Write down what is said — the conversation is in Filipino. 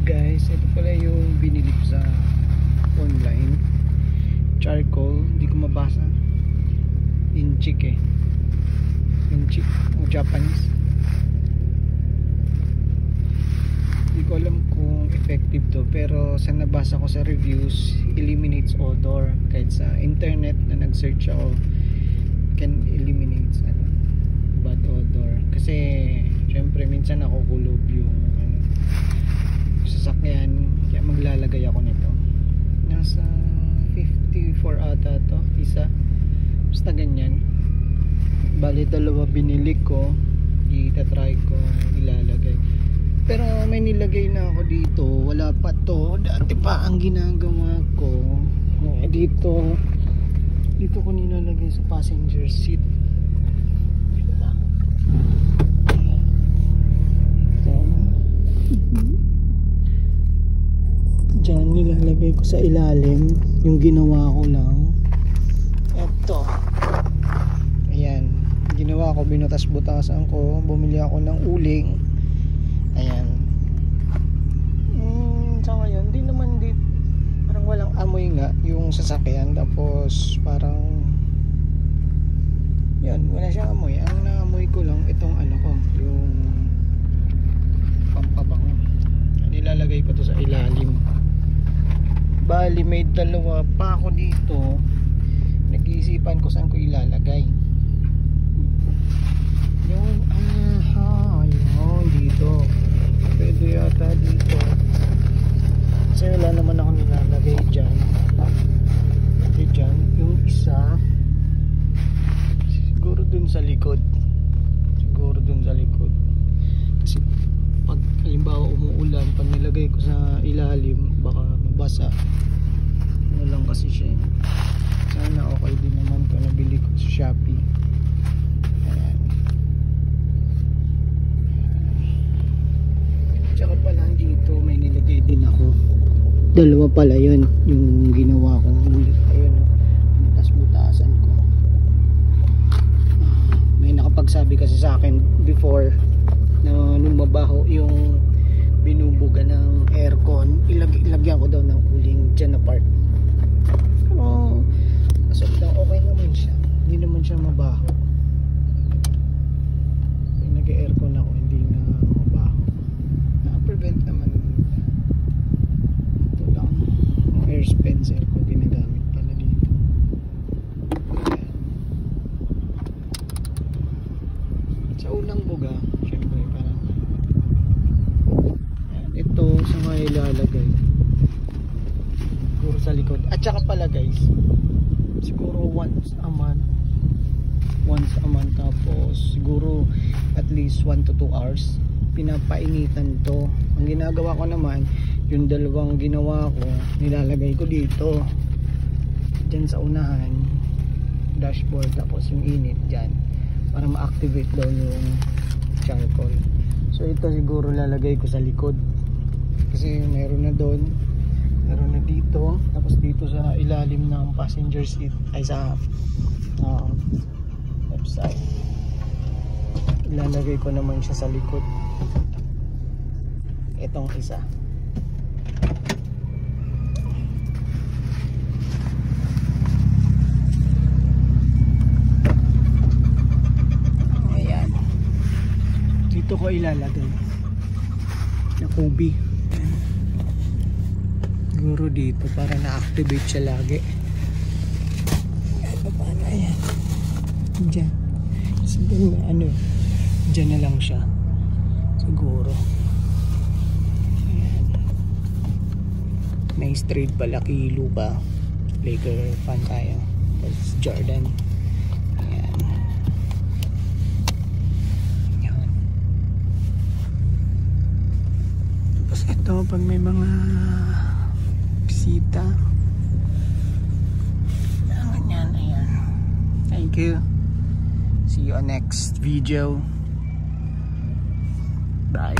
Guys, ito pala yung binili ko sa online. Charcoal, hindi ko mabasa. Inchik eh. Inchik o Japanese. Hindi ko alam kung effective to, pero sa nabasa ko sa reviews, eliminates odor. Kahit sa internet na nag-search ako, can eliminate bad odor. Kasi syempre minsan nakukulob yung sasakyan, kaya maglalagay ako nito. Nasa 54 ata to isa, basta ganyan. Bali dalawa binili ko, itatry ko ilalagay, pero may nilagay na ako dito. Wala pa to, dati pa ang ginagawa ko dito ko nilalagay sa passenger seat. Diyan nilalagay ko sa ilalim. Yung ginawa ko lang eto, ayan, ginawa ko, binutas-butasan ko, bumili ako ng uling, ayan. Sa ngayon di naman parang walang amoy nga yung sasakyan, tapos parang yan, wala siyang amoy. Ang naamoy ko lang itong ko, yung pampabango. Nilalagay ko to sa ilalim. Bali may dalawa pa ako dito, nag-iisipan ko saan ko ilalagay. Yun, yun dito, pwede yata dito kasi wala naman ako nilalagay dyan. Pwede dyan. Yung isa siguro dun sa likod, kasi pag halimbawa umuulan, pag nilagay ko sa ilalim baka mabasa. Ano lang kasi siya, sana okay din naman to, nabili ko sa Shopee. Ayan. Tsaka pala dito may nilagay din ako, dalawa pala yun yung ginawa kong ulit. Ayun, butas-butasan ko. May nakapagsabi kasi sa akin before na nung mabaho yung binubuga ng aircon, ilagyan ko daw ng uling dyan na part. Pero as of now okay naman siya, hindi naman siya mabaho. Pag nag-aircon ako hindi na mabaho, na-prevent naman. Ito lang, air dispenser ko ginagamit pala dito. Sa unang buga syempre parang ito sa mga ilalagay siguro sa likod. At saka pala guys, siguro once a month, tapos siguro at least 1 to 2 hours pinapainitan to. Ang ginagawa ko naman, yung dalawang ginawa ko nilalagay ko dito dyan sa unahan dashboard, tapos yung init dyan para ma-activate daw yung charcoal. So ito siguro lalagay ko sa likod kasi meron na doon, meron na dito, tapos dito sa ilalim ng passenger seat ay sa left side. Ilalagay ko naman siya sa likod, itong isa. Ayan, dito ko ilalagay na kubi siguro dito para na-activate siya lagi. Ano paano, ayan, dyan siguro dyan na lang siya siguro. Ayan, may straight pala, kilo pa, Laker fan tayo, tapos Jordan. Ayan, ayan. Tapos ito pag may mga bisita, ganyan. Ayan, thank you, see you on next video, bye.